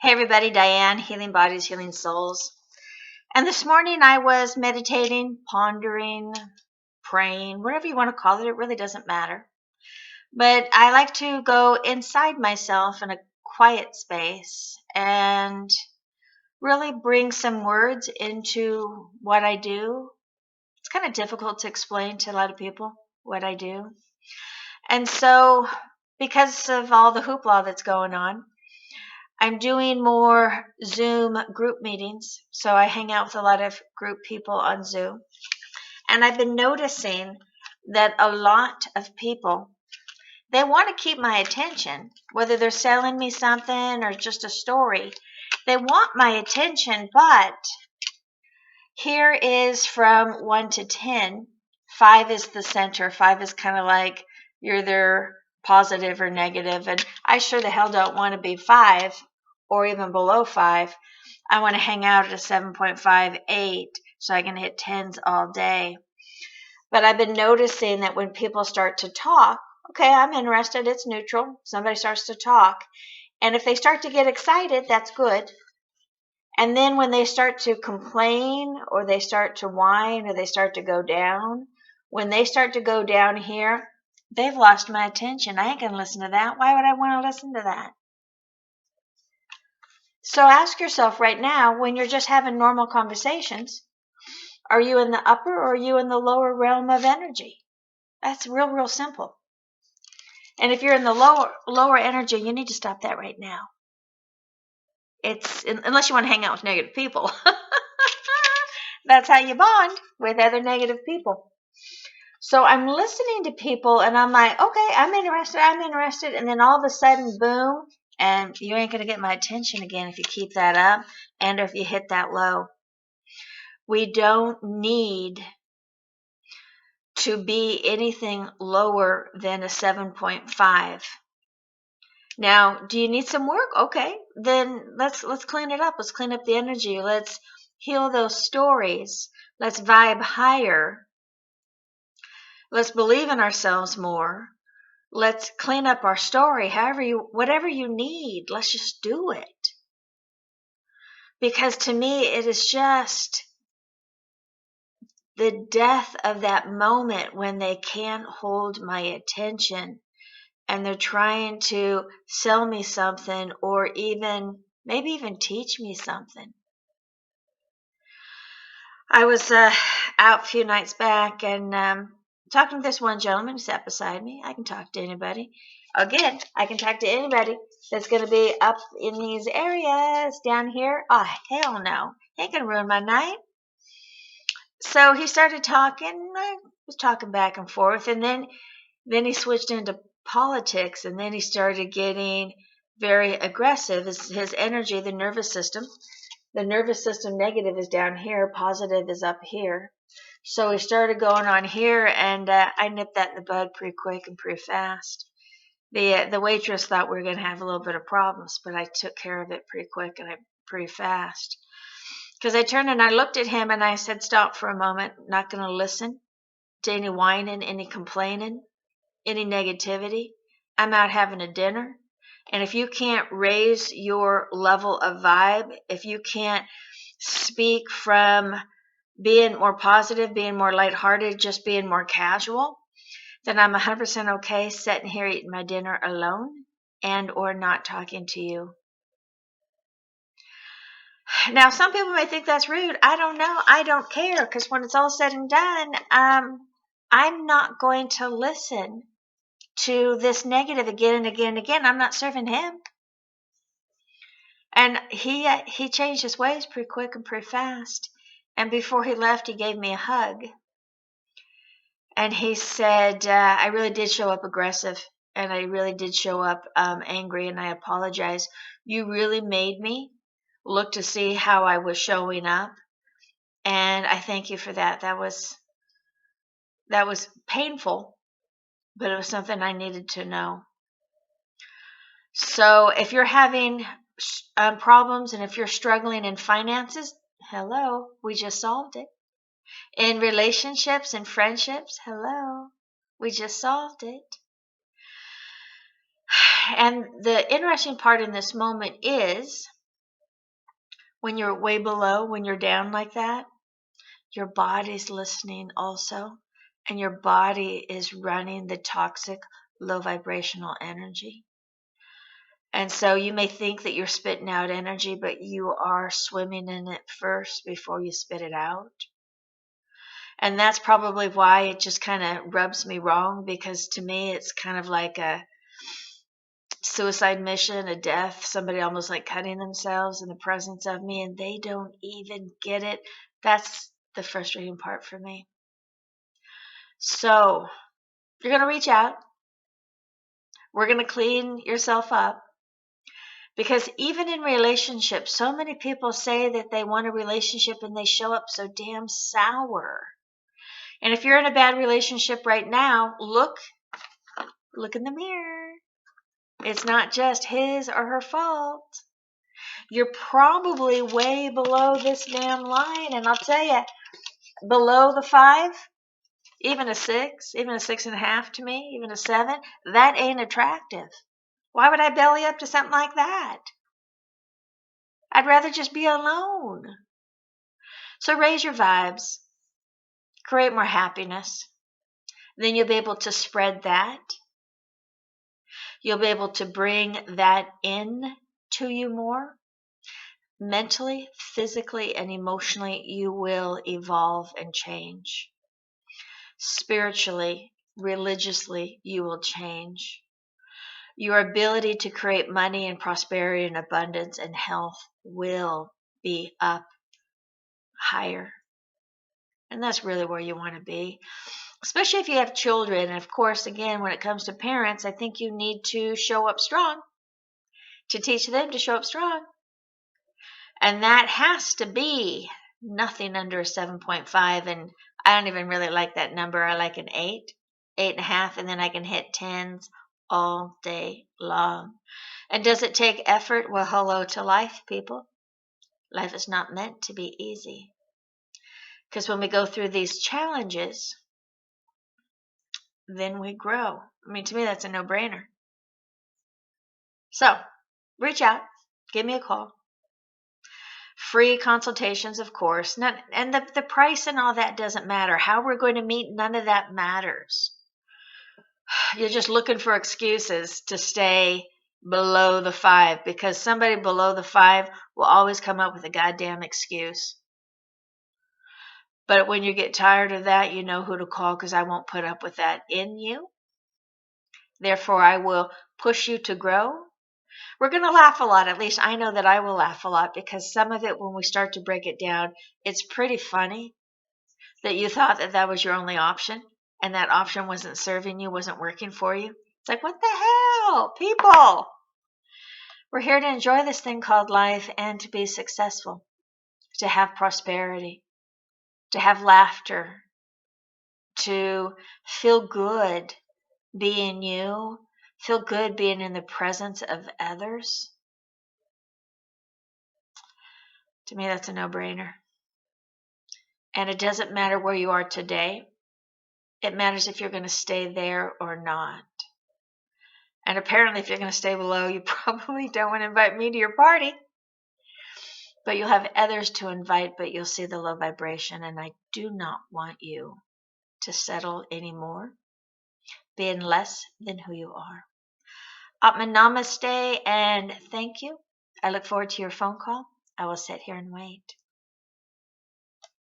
Hey everybody, Diane, Healing Bodies, Healing Souls. And this morning I was meditating, pondering, praying, whatever you want to call it, it really doesn't matter. But I like to go inside myself in a quiet space and really bring some words into what I do. It's kind of difficult to explain to a lot of people what I do. And so, because of all the hoopla that's going on, I'm doing more Zoom group meetings. So I hang out with a lot of group people on Zoom. And I've been noticing that a lot of people, they want to keep my attention, whether they're selling me something or just a story. They want my attention, but here is from 1 to 10. 5 is the center. 5 is kind of like you're either positive or negative. And I sure the hell don't want to be 5 or even below 5. I want to hang out at a 7.58 so I can hit 10s all day. But I've been noticing that when people start to talk, okay, I'm interested, it's neutral. Somebody starts to talk. And if they start to get excited, that's good. And then when they start to complain or they start to whine or they start to go down, when they start to go down here, they've lost my attention. I ain't going to listen to that. Why would I want to listen to that? So ask yourself right now, when you're just having normal conversations, are you in the upper or are you in the lower realm of energy? That's real simple. And if you're in the lower energy, you need to stop that right now. It's unless you want to hang out with negative people. That's how you bond with other negative people. So I'm listening to people and I'm like, okay, I'm interested. And then all of a sudden, boom, and you ain't going to get my attention again if you keep that up and if you hit that low. We don't need to be anything lower than a 7.5. Now, do you need some work? Okay, then let's clean it up. Let's clean up the energy. Let's heal those stories. Let's vibe higher. Let's believe in ourselves more. Let's clean up our story. Whatever you need, let's just do it. Because to me, it is just the death of that moment when they can't hold my attention and they're trying to sell me something or maybe even teach me something. I was out a few nights back and talking to this one gentleman who sat beside me. I can talk to anybody. Again, I can talk to anybody that's going to be up in these areas down here. Oh, hell no. He ain't going to ruin my night. So he started talking. I was talking back and forth. And then he switched into politics. And then he started getting very aggressive. His energy, the nervous system negative is down here, positive is up here. So we started going on here, and I nipped that in the bud pretty quick and pretty fast. The waitress thought we were going to have a little bit of problems, but I took care of it pretty quick and pretty fast. Because I turned and I looked at him and I said, stop for a moment. Not going to listen to any whining, any complaining, any negativity. I'm out having a dinner. And if you can't raise your level of vibe, if you can't speak from being more positive, being more lighthearted, just being more casual, then I'm 100% okay sitting here eating my dinner alone and or not talking to you. Now, some people may think that's rude. I don't know. I don't care because when it's all said and done, I'm not going to listen to this negative again and again and again. I'm not serving him. And he changed his ways pretty quick and pretty fast. And before he left, he gave me a hug. And he said, I really did show up aggressive. And I really did show up angry. And I apologize. You really made me look to see how I was showing up. And I thank you for that. That was painful. But it was something I needed to know. So if you're having problems and if you're struggling in finances, hello, we just solved it. In relationships and friendships, hello, we just solved it. And the interesting part in this moment is When you're way below, when you're down like that, your body's listening also, and your body is running the toxic, low vibrational energy. And so you may think that you're spitting out energy, but you are swimming in it first before you spit it out. And that's probably why it just kind of rubs me wrong, because to me it's kind of like a suicide mission, a death, somebody almost like cutting themselves in the presence of me, and they don't even get it. That's the frustrating part for me. So you're going to reach out. We're going to clean yourself up. Because even in relationships, so many people say that they want a relationship and they show up so damn sour. And if you're in a bad relationship right now, look in the mirror. It's not just his or her fault. You're probably way below this damn line. And I'll tell you, below the 5, even a 6, even a 6.5 to me, even a 7, that ain't attractive. Why would I belly up to something like that? I'd rather just be alone. So raise your vibes, create more happiness. Then you'll be able to spread that. You'll be able to bring that in to you more. Mentally, physically, and emotionally, you will evolve and change. Spiritually, religiously, you will change. Your ability to create money and prosperity and abundance and health will be up higher. And that's really where you want to be, especially if you have children. And of course, again, when it comes to parents, I think you need to show up strong, to teach them to show up strong. And that has to be nothing under a 7.5. And I don't even really like that number. I like an 8, 8.5, and then I can hit 10s all day long. And does it take effort? Well, hello to life, people. Life is not meant to be easy. Because when we go through these challenges, then we grow. I mean, to me, that's a no-brainer. So, reach out, give me a call. Free consultations, of course. And the price and all that doesn't matter. How we're going to meet, none of that matters. You're just looking for excuses to stay below the 5, because somebody below the 5 will always come up with a goddamn excuse. But when you get tired of that, you know who to call, because I won't put up with that in you. Therefore, I will push you to grow. We're going to laugh a lot. At least I know that I will laugh a lot, because some of it, when we start to break it down, it's pretty funny that you thought that that was your only option, and that option wasn't serving you, wasn't working for you. It's like, what the hell, people? We're here to enjoy this thing called life and to be successful, to have prosperity, to have laughter, to feel good being you, feel good being in the presence of others. To me, that's a no-brainer. And it doesn't matter where you are today. It matters if you're going to stay there or not. And apparently, if you're going to stay below, you probably don't want to invite me to your party. But you'll have others to invite, but you'll see the low vibration. And I do not want you to settle anymore, being less than who you are. Atma Namaste, and thank you. I look forward to your phone call. I will sit here and wait.